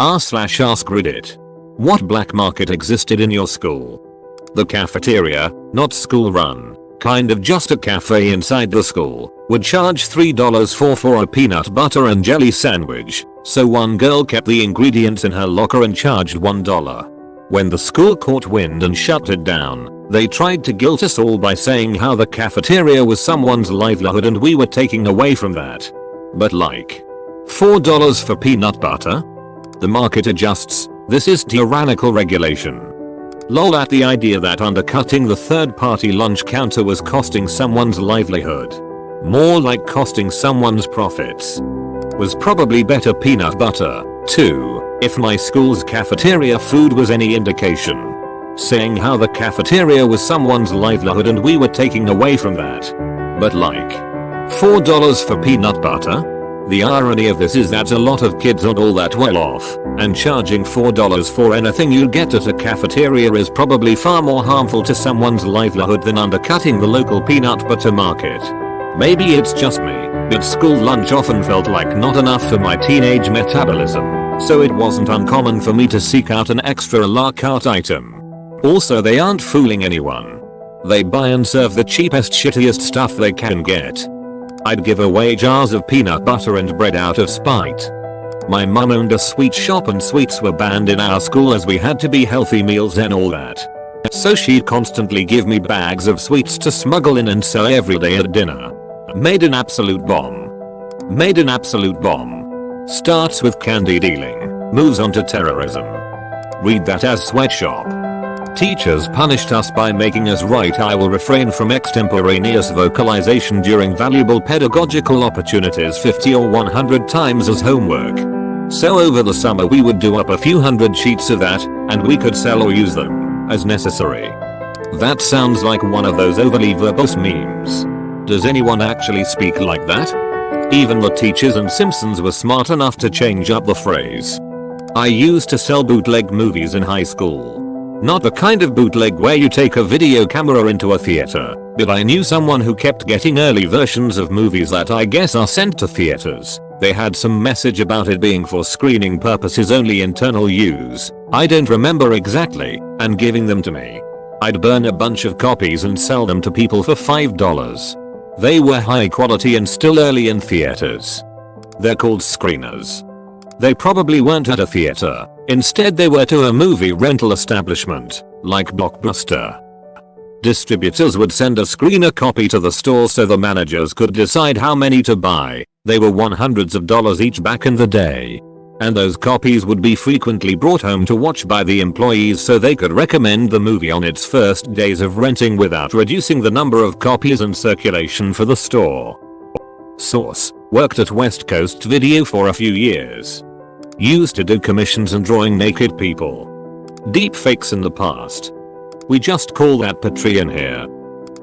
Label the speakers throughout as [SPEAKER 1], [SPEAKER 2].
[SPEAKER 1] r/askreddit. What black market existed in your school? The cafeteria, not school run, kind of just a cafe inside the school, would charge $3 for a peanut butter and jelly sandwich, so one girl kept the ingredients in her locker and charged $1. When the school caught wind and shut it down, they tried to guilt us all by saying how the cafeteria was someone's livelihood and we were taking away from that. But like, $4 for peanut butter? The market adjusts. This is tyrannical regulation. Lol at the idea that undercutting the third-party lunch counter was costing someone's livelihood. More like costing someone's profits. Was probably better peanut butter, too, if my school's cafeteria food was any indication. Saying how the cafeteria was someone's livelihood and we were taking away from that. But like, $4 for peanut butter? The irony of this is that a lot of kids aren't all that well off, and charging $4 for anything you get at a cafeteria is probably far more harmful to someone's livelihood than undercutting the local peanut butter market. Maybe it's just me, but school lunch often felt like not enough for my teenage metabolism, so it wasn't uncommon for me to seek out an extra la carte item. Also, they aren't fooling anyone. They buy and serve the cheapest shittiest stuff they can get. I'd give away jars of peanut butter and bread out of spite. My mum owned a sweet shop and sweets were banned in our school as we had to be healthy meals and all that. So she'd constantly give me bags of sweets to smuggle in and sell every day at dinner. Made an absolute bomb. Made an absolute bomb. Starts with candy dealing, moves on to terrorism. Read that as sweatshop. Teachers punished us by making us write "I will refrain from extemporaneous vocalization during valuable pedagogical opportunities" 50 or 100 times as homework. So over the summer we would do up a few hundred sheets of that, and we could sell or use them, as necessary. That sounds like one of those overly verbose memes. Does anyone actually speak like that? Even the teachers and Simpsons were smart enough to change up the phrase. I used to sell bootleg movies in high school. Not the kind of bootleg where you take a video camera into a theater, but I knew someone who kept getting early versions of movies that I guess are sent to theaters. They had some message about it being for screening purposes only, internal use, I don't remember exactly, and giving them to me. I'd burn a bunch of copies and sell them to people for $5. They were high quality and still early in theaters. They're called screeners. They probably weren't at a theater. Instead they were to a movie rental establishment, like Blockbuster. Distributors would send a screener copy to the store so the managers could decide how many to buy. They were $100s of dollars each back in the day. And those copies would be frequently brought home to watch by the employees so they could recommend the movie on its first days of renting without reducing the number of copies in circulation for the store. Source: worked at West Coast Video for a few years. Used to do commissions and drawing naked people. Deep fakes in the past. We just call that Patreon here.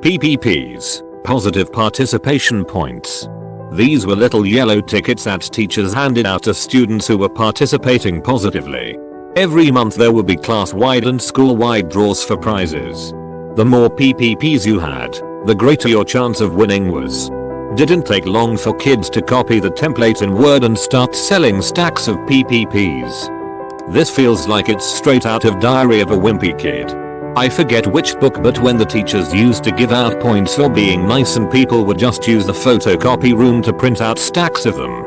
[SPEAKER 1] PPPs, positive participation points. These were little yellow tickets that teachers handed out to students who were participating positively. Every month there would be class-wide and school-wide draws for prizes. The more PPPs you had, the greater your chance of winning was. Didn't take long for kids to copy the template in Word and start selling stacks of PPPs. This feels like it's straight out of Diary of a Wimpy Kid. I forget which book, but when the teachers used to give out points for being nice and people would just use the photocopy room to print out stacks of them.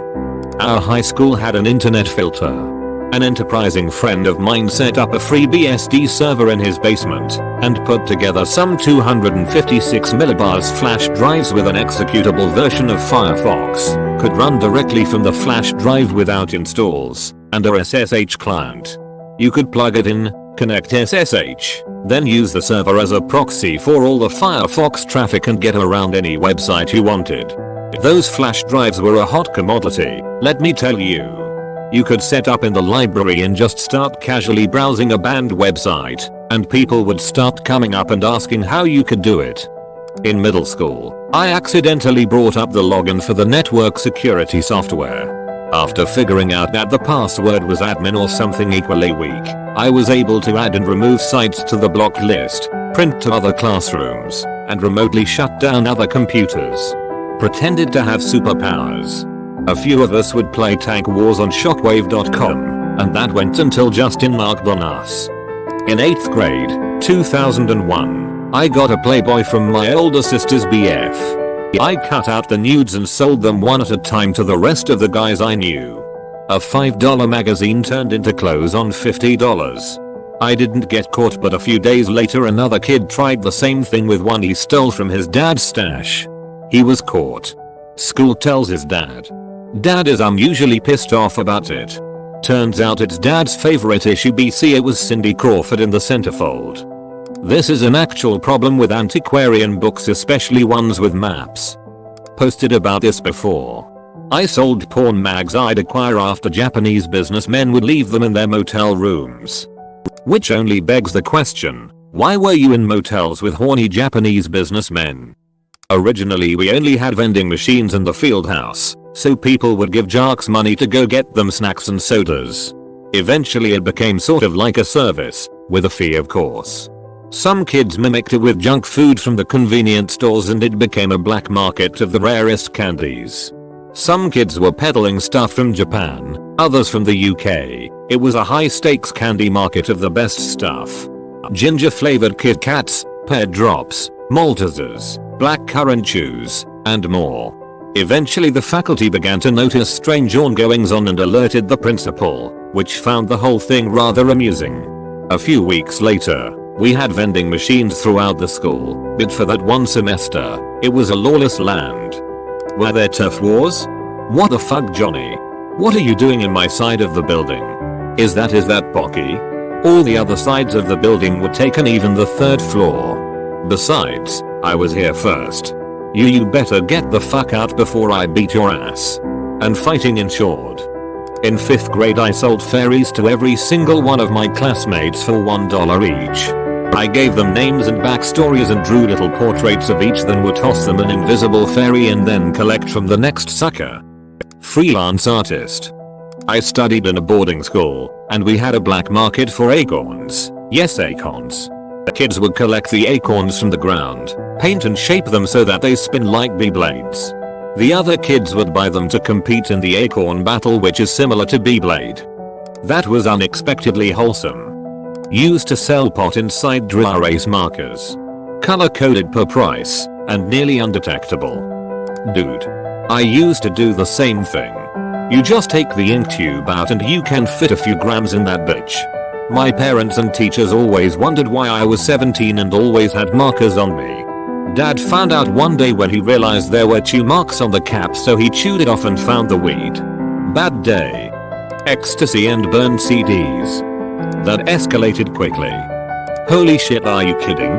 [SPEAKER 1] Our high school had an internet filter. An enterprising friend of mine set up a free BSD server in his basement and put together some 256 millibars flash drives with an executable version of Firefox. Could run directly from the flash drive without installs and a SSH client. You could plug it in, connect SSH, then use the server as a proxy for all the Firefox traffic and get around any website you wanted. Those flash drives were a hot commodity, let me tell you. You could set up in the library and just start casually browsing a banned website, and people would start coming up and asking how you could do it. In middle school, I accidentally brought up the login for the network security software. After figuring out that the password was admin or something equally weak, I was able to add and remove sites to the blocked list, print to other classrooms, and remotely shut down other computers. Pretended to have superpowers. A few of us would play Tank Wars on shockwave.com, And that went until Justin marked on us. In 8th grade, 2001, I got a Playboy from my older sister's BF. I cut out the nudes and sold them one at a time to the rest of the guys I knew. A $5 magazine turned into clothes on $50. I didn't get caught, but a few days later another kid tried the same thing with one he stole from his dad's stash. He was caught. School tells his dad. Dad is unusually pissed off about it. Turns out it's dad's favorite issue BC. It was Cindy Crawford in the centerfold. This is an actual problem with antiquarian books, especially ones with maps. Posted about this before. I sold porn mags I'd acquire after Japanese businessmen would leave them in their motel rooms. Which only begs the question, why were you in motels with horny Japanese businessmen? Originally we only had vending machines in the field house, so people would give jocks money to go get them snacks and sodas. Eventually it became sort of like a service, with a fee of course. Some kids mimicked it with junk food from the convenience stores and it became a black market of the rarest candies. Some kids were peddling stuff from Japan, others from the UK. It was a high stakes candy market of the best stuff. Ginger flavored Kit Kats, pear drops, Maltesers, blackcurrant chews, and more. Eventually the faculty began to notice strange ongoings on and alerted the principal, which found the whole thing rather amusing. A few weeks later, we had vending machines throughout the school, but for that one semester, it was a lawless land. Were there turf wars? What the fuck, Johnny? What are you doing in my side of the building? Is that Pocky? All the other sides of the building were taken, even the 3rd floor. Besides, I was here first. You better get the fuck out before I beat your ass. And fighting ensured. In 5th grade I sold fairies to every single one of my classmates for $1 each. I gave them names and backstories and drew little portraits of each, then would toss them an invisible fairy and then collect from the next sucker. Freelance artist. I studied in a boarding school, and we had a black market for acorns. Yes, acorns. The kids would collect the acorns from the ground, paint and shape them so that they spin like Beyblades. The other kids would buy them to compete in the acorn battle, which is similar to Beyblade. That was unexpectedly wholesome. Used to sell pot inside dry erase markers. Color coded per price, and nearly undetectable. Dude. I used to do the same thing. You just take the ink tube out and you can fit a few grams in that bitch. My parents and teachers always wondered why I was 17 and always had markers on me. Dad found out one day when he realized there were chew marks on the cap, so he chewed it off and found the weed. Bad day. Ecstasy and burned CDs. That escalated quickly. Holy shit, are you kidding?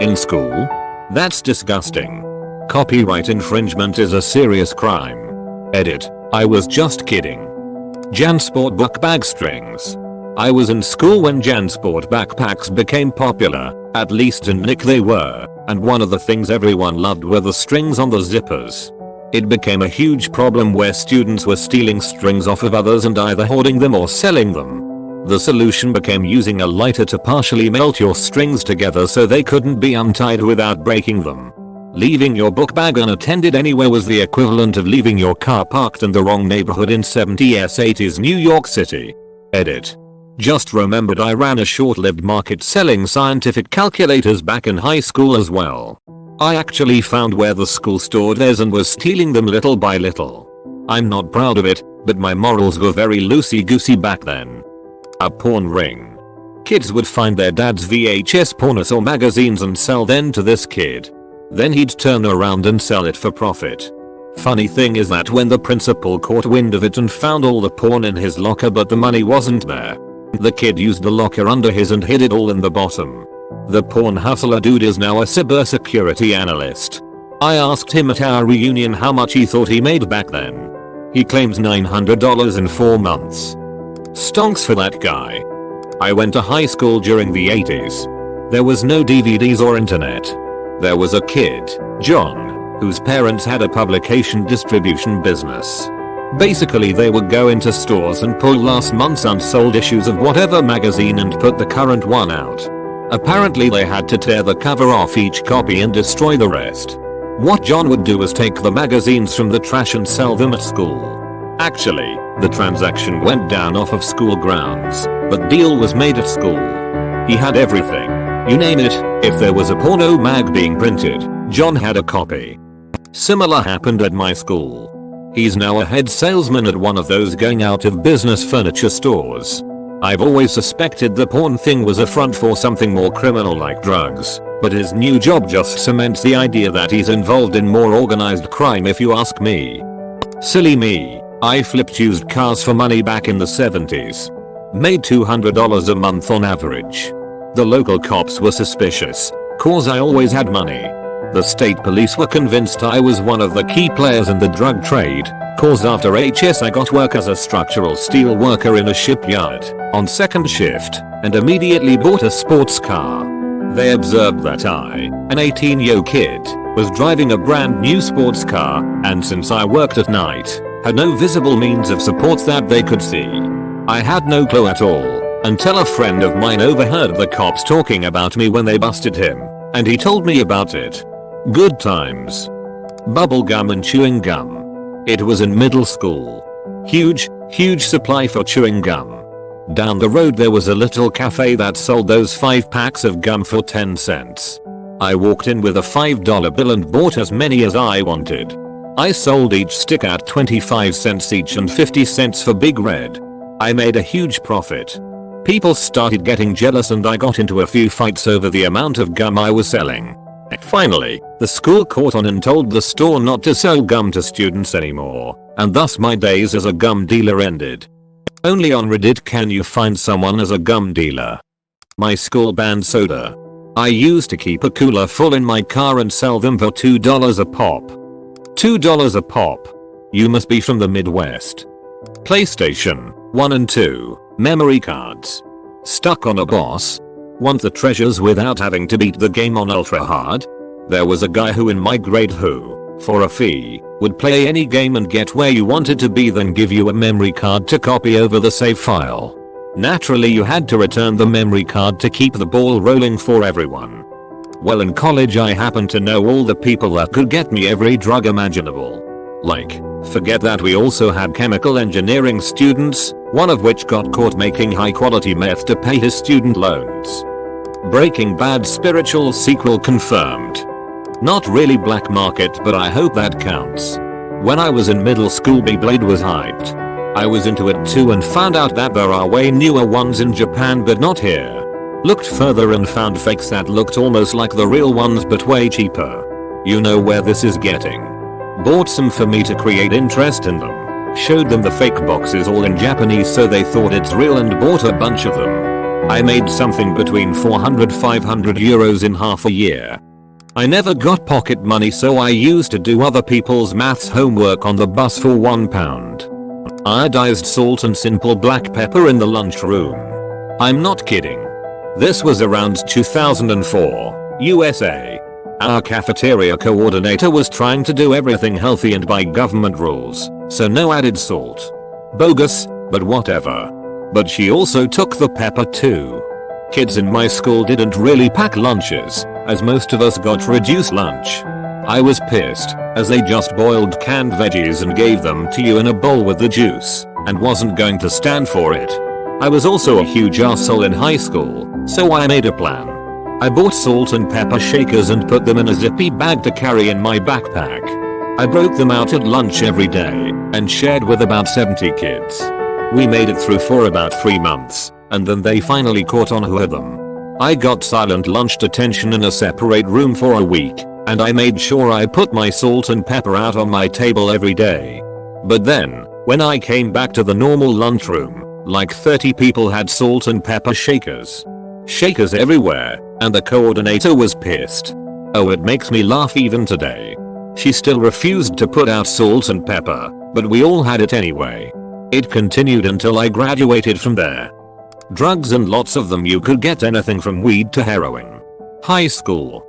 [SPEAKER 1] In school? That's disgusting. Copyright infringement is a serious crime. Edit. I was just kidding. Jansport book bag strings. I was in school when Jansport backpacks became popular, at least in Nick they were, and one of the things everyone loved were the strings on the zippers. It became a huge problem where students were stealing strings off of others and either hoarding them or selling them. The solution became using a lighter to partially melt your strings together so they couldn't be untied without breaking them. Leaving your book bag unattended anywhere was the equivalent of leaving your car parked in the wrong neighborhood in 70s 80s New York City. Edit. Just remembered I ran a short-lived market selling scientific calculators back in high school as well. I actually found where the school stored theirs and was stealing them little by little. I'm not proud of it, but my morals were very loosey-goosey back then. A porn ring. Kids would find their dad's VHS pornos or magazines and sell them to this kid. Then he'd turn around and sell it for profit. Funny thing is that when the principal caught wind of it and found all the porn in his locker but the money wasn't there, the kid used the locker under his and hid it all in the bottom. The porn hustler dude is now a cybersecurity analyst. I asked him at our reunion how much he thought he made back then. He claims $900 in 4 months. Stonks for that guy. I went to high school during the 80s. There was no DVDs or internet. There was a kid, John, whose parents had a publication distribution business. Basically they would go into stores and pull last month's unsold issues of whatever magazine and put the current one out. Apparently they had to tear the cover off each copy and destroy the rest. What John would do was take the magazines from the trash and sell them at school. Actually, the transaction went down off of school grounds, but deal was made at school. He had everything. You name it, if there was a porno mag being printed, John had a copy. Similar happened at my school. He's now a head salesman at one of those going out of business furniture stores. I've always suspected the porn thing was a front for something more criminal like drugs, but his new job just cements the idea that he's involved in more organized crime if you ask me. Silly me, I flipped used cars for money back in the 70s. Made $200 a month on average. The local cops were suspicious, cause I always had money. The state police were convinced I was one of the key players in the drug trade, cause after HS I got work as a structural steel worker in a shipyard, on second shift, and immediately bought a sports car. They observed that I, an 18-year kid, was driving a brand new sports car, and since I worked at night, had no visible means of support that they could see. I had no clue at all, until a friend of mine overheard the cops talking about me when they busted him, and he told me about it. Good times. Bubble gum and chewing gum. It was in middle school. Huge supply for chewing gum. Down the road there was a little cafe that sold those 5 packs of gum for 10 cents. I walked in with a $5 bill and bought as many as I wanted. I sold each stick at 25 cents each and 50 cents for Big Red. I made a huge profit. People started getting jealous and I got into a few fights over the amount of gum I was selling. Finally, the school caught on and told the store not to sell gum to students anymore, and thus my days as a gum dealer ended. Only on Reddit can you find someone as a gum dealer. My school banned soda. I used to keep a cooler full in my car and sell them for $2 a pop. $2 a pop. You must be from the Midwest. PlayStation 1 and 2. Memory cards. Stuck on a boss? Want the treasures without having to beat the game on ultra hard? There was a guy who in my grade who, for a fee, would play any game and get where you wanted to be then give you a memory card to copy over the save file. Naturally you had to return the memory card to keep the ball rolling for everyone. Well, in college I happened to know all the people that could get me every drug imaginable. Like, forget that we also had chemical engineering students, one of which got caught making high quality meth to pay his student loans. Breaking Bad spiritual sequel confirmed. Not really black market, but I hope that counts. When I was in middle school Beyblade was hyped. I was into it too and found out that there are way newer ones in Japan but not here. Looked further and found fakes that looked almost like the real ones but way cheaper. You know where this is getting. Bought some for me to create interest in them. Showed them the fake boxes all in Japanese so they thought it's real and bought a bunch of them. I made something between 400-500 euros in half a year. I never got pocket money so I used to do other people's maths homework on the bus for £1. Iodized salt and simple black pepper in the lunchroom. I'm not kidding. This was around 2004, USA. Our cafeteria coordinator was trying to do everything healthy and by government rules, so no added salt. Bogus, but whatever. But she also took the pepper too. Kids in my school didn't really pack lunches, as most of us got reduced lunch. I was pissed, as they just boiled canned veggies and gave them to you in a bowl with the juice, and wasn't going to stand for it. I was also a huge arsehole in high school, so I made a plan. I bought salt and pepper shakers and put them in a zippy bag to carry in my backpack. I broke them out at lunch every day and shared with about 70 kids. We made it through for about 3 months, and then they finally caught on who had them. I got silent lunch detention in a separate room for a week, and I made sure I put my salt and pepper out on my table every day. But then, when I came back to the normal lunchroom, like 30 people had salt and pepper shakers. Shakers everywhere, and the coordinator was pissed. Oh, it makes me laugh even today. She still refused to put out salt and pepper, but we all had it anyway. It continued until I graduated from there. Drugs and lots of them. You could get anything from weed to heroin. High school.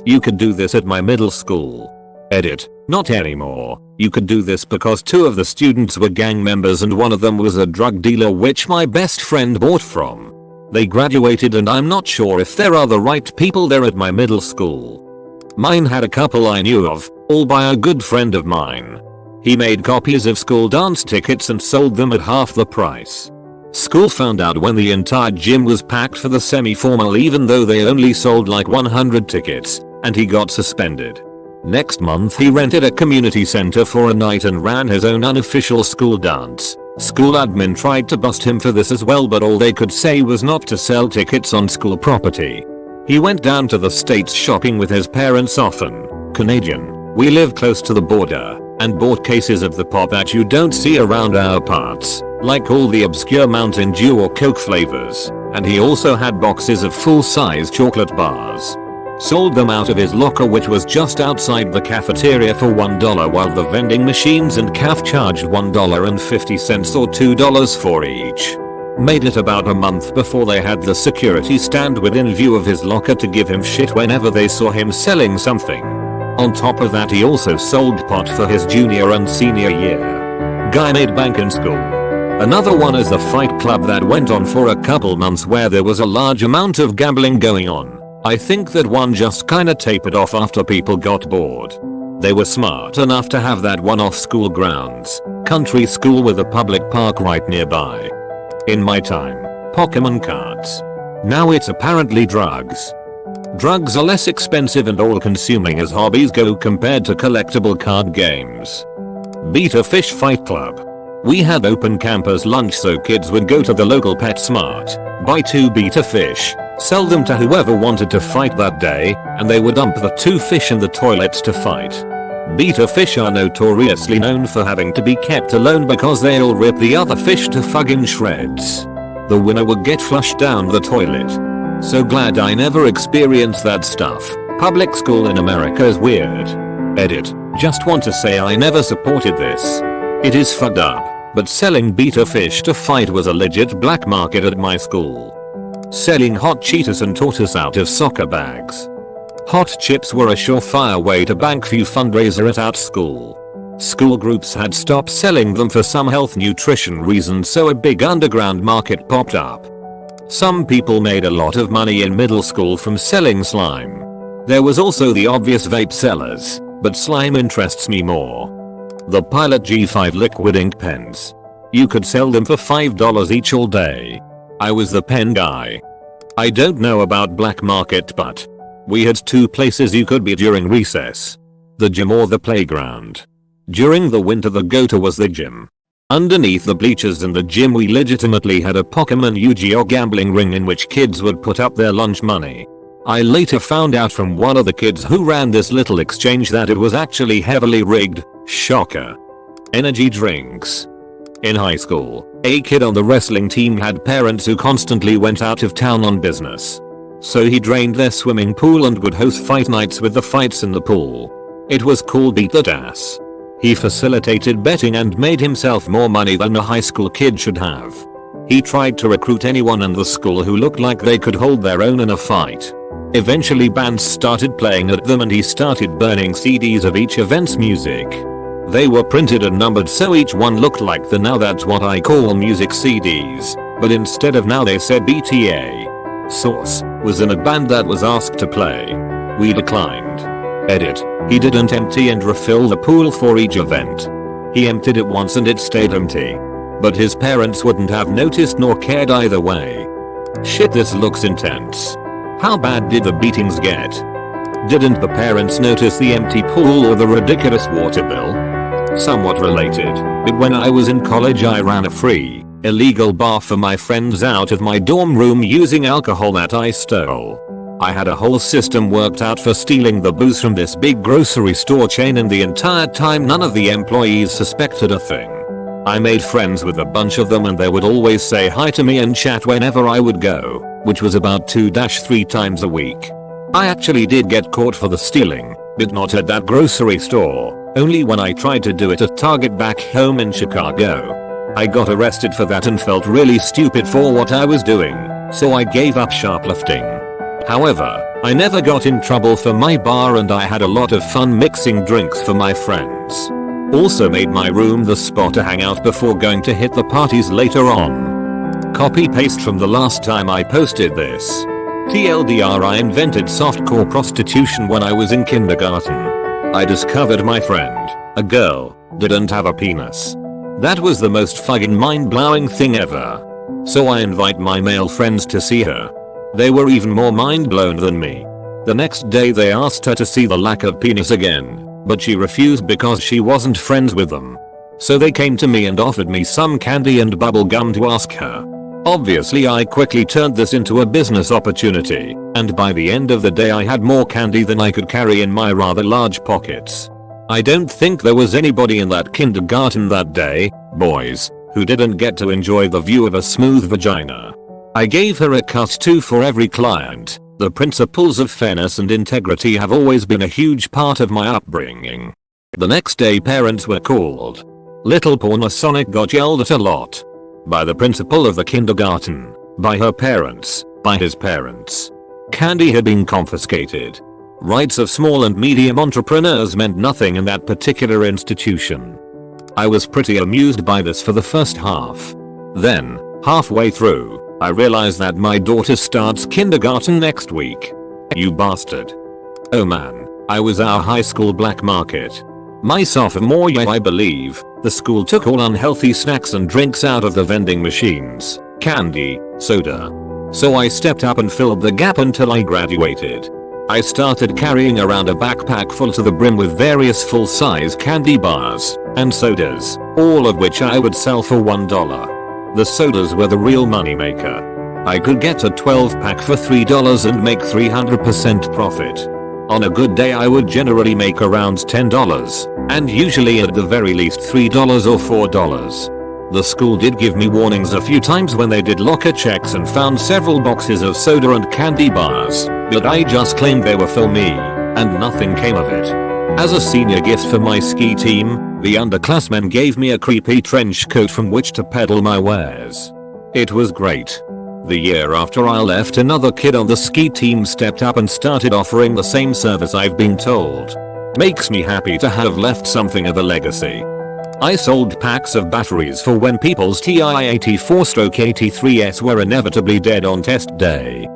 [SPEAKER 1] You could do this at my middle school. Edit, not anymore. You could do this because 2 of the students were gang members and one of them was a drug dealer which my best friend bought from. They graduated and I'm not sure if there are the right people there at my middle school. Mine had a couple I knew of, all by a good friend of mine. He made copies of school dance tickets and sold them at half the price. School found out when the entire gym was packed for the semi-formal even though they only sold like 100 tickets, and he got suspended. Next month he rented a community center for a night and ran his own unofficial school dance. School admin tried to bust him for this as well, but all they could say was not to sell tickets on school property. He went down to the States shopping with his parents often. Canadian. We live close to the border, and bought cases of the pop that you don't see around our parts, like all the obscure Mountain Dew or Coke flavors, and he also had boxes of full-size chocolate bars. Sold them out of his locker, which was just outside the cafeteria, for $1 while the vending machines and caf charged $1.50 or $2 for each. Made it about a month before they had the security stand within view of his locker to give him shit whenever they saw him selling something. On top of that, he also sold pot for his junior and senior year. Guy made bank in school. Another one is the fight club that went on for a couple months where there was a large amount of gambling going on. I think that one just kinda tapered off after people got bored. They were smart enough to have that one off school grounds, country school with a public park right nearby. In my time, Pokemon cards. Now it's apparently drugs. Drugs are less expensive and all-consuming as hobbies go compared to collectible card games. Beta Fish Fight Club. We had open campus lunch so kids would go to the local PetSmart, buy 2 beta fish, sell them to whoever wanted to fight that day, and they would dump the 2 fish in the toilets to fight. Beta fish are notoriously known for having to be kept alone because they'll rip the other fish to fucking shreds. The winner would get flushed down the toilet. So glad I never experienced that stuff. Public school in America is weird. Edit. Just want to say I never supported this. It is fucked up, but selling beta fish to fight was a legit black market at my school. Selling hot Cheetos and tortoise out of soccer bags. Hot chips were a surefire way to bank few fundraiser at our school. School groups had stopped selling them for some health nutrition reasons, so a big underground market popped up. Some people made a lot of money in middle school from selling slime. There was also the obvious vape sellers, but slime interests me more. The Pilot G5 liquid ink pens. You could sell them for $5 each all day. I was the pen guy. I don't know about black market, but we had 2 places you could be during recess. The gym or the playground. During the winter the go-to was the gym. Underneath the bleachers in the gym we legitimately had a Pokemon Yu-Gi-Oh gambling ring in which kids would put up their lunch money. I later found out from one of the kids who ran this little exchange that it was actually heavily rigged. Shocker. Energy drinks. In high school, a kid on the wrestling team had parents who constantly went out of town on business. So he drained their swimming pool and would host fight nights with the fights in the pool. It was called Beat That Ass. He facilitated betting and made himself more money than a high school kid should have. He tried to recruit anyone in the school who looked like they could hold their own in a fight. Eventually bands started playing at them and he started burning CDs of each event's music. They were printed and numbered so each one looked like the Now That's What I Call Music CDs, but instead of Now they said BTA. Source was in a band that was asked to play. We declined. Edit. He didn't empty and refill the pool for each event. He emptied it once and it stayed empty. But his parents wouldn't have noticed nor cared either way. Shit, this looks intense. How bad did the beatings get? Didn't the parents notice the empty pool or the ridiculous water bill? Somewhat related, but when I was in college I ran a free, illegal bar for my friends out of my dorm room using alcohol that I stole. I had a whole system worked out for stealing the booze from this big grocery store chain, and the entire time none of the employees suspected a thing. I made friends with a bunch of them and they would always say hi to me and chat whenever I would go, which was about 2-3 times a week. I actually did get caught for the stealing, but not at that grocery store, only when I tried to do it at Target back home in Chicago. I got arrested for that and felt really stupid for what I was doing, so I gave up shoplifting. However, I never got in trouble for my bar and I had a lot of fun mixing drinks for my friends. Also made my room the spot to hang out before going to hit the parties later on. Copy paste from the last time I posted this. TLDR, I invented softcore prostitution when I was in kindergarten. I discovered my friend, a girl, didn't have a penis. That was the most fucking mind-blowing thing ever. So I invite my male friends to see her. They were even more mind-blown than me. The next day they asked her to see the lack of penis again, but she refused because she wasn't friends with them. So they came to me and offered me some candy and bubble gum to ask her. Obviously I quickly turned this into a business opportunity, and by the end of the day I had more candy than I could carry in my rather large pockets. I don't think there was anybody in that kindergarten that day, boys, who didn't get to enjoy the view of a smooth vagina. I gave her a cut too for every client. The principles of fairness and integrity have always been a huge part of my upbringing. The next day parents were called. Little Pornosonic got yelled at a lot. By the principal of the kindergarten, by her parents, by his parents. Candy had been confiscated. Rights of small and medium entrepreneurs meant nothing in that particular institution. I was pretty amused by this for the first half. Then, halfway through, I realized that my daughter starts kindergarten next week. You bastard. Oh man, I was our high school black market. My sophomore year I believe, the school took all unhealthy snacks and drinks out of the vending machines, candy, soda. So I stepped up and filled the gap until I graduated. I started carrying around a backpack full to the brim with various full-size candy bars and sodas, all of which I would sell for $1. The sodas were the real moneymaker. I could get a 12-pack for $3 and make 300% profit. On a good day I would generally make around $10, and usually at the very least $3 or $4. The school did give me warnings a few times when they did locker checks and found several boxes of soda and candy bars, but I just claimed they were for me, and nothing came of it. As a senior gift for my ski team, the underclassmen gave me a creepy trench coat from which to peddle my wares. It was great. The year after I left, another kid on the ski team stepped up and started offering the same service I've been told. Makes me happy to have left something of a legacy. I sold packs of batteries for when people's TI-84/83s were inevitably dead on test day.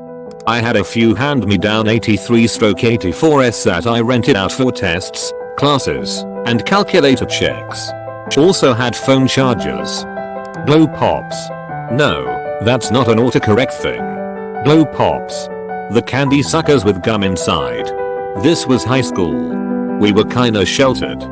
[SPEAKER 1] I had a few hand-me-down 83/84s that I rented out for tests, classes, and calculator checks. Also had phone chargers. Blow pops. No, that's not an autocorrect thing. Blow pops. The candy suckers with gum inside. This was high school. We were kinda sheltered.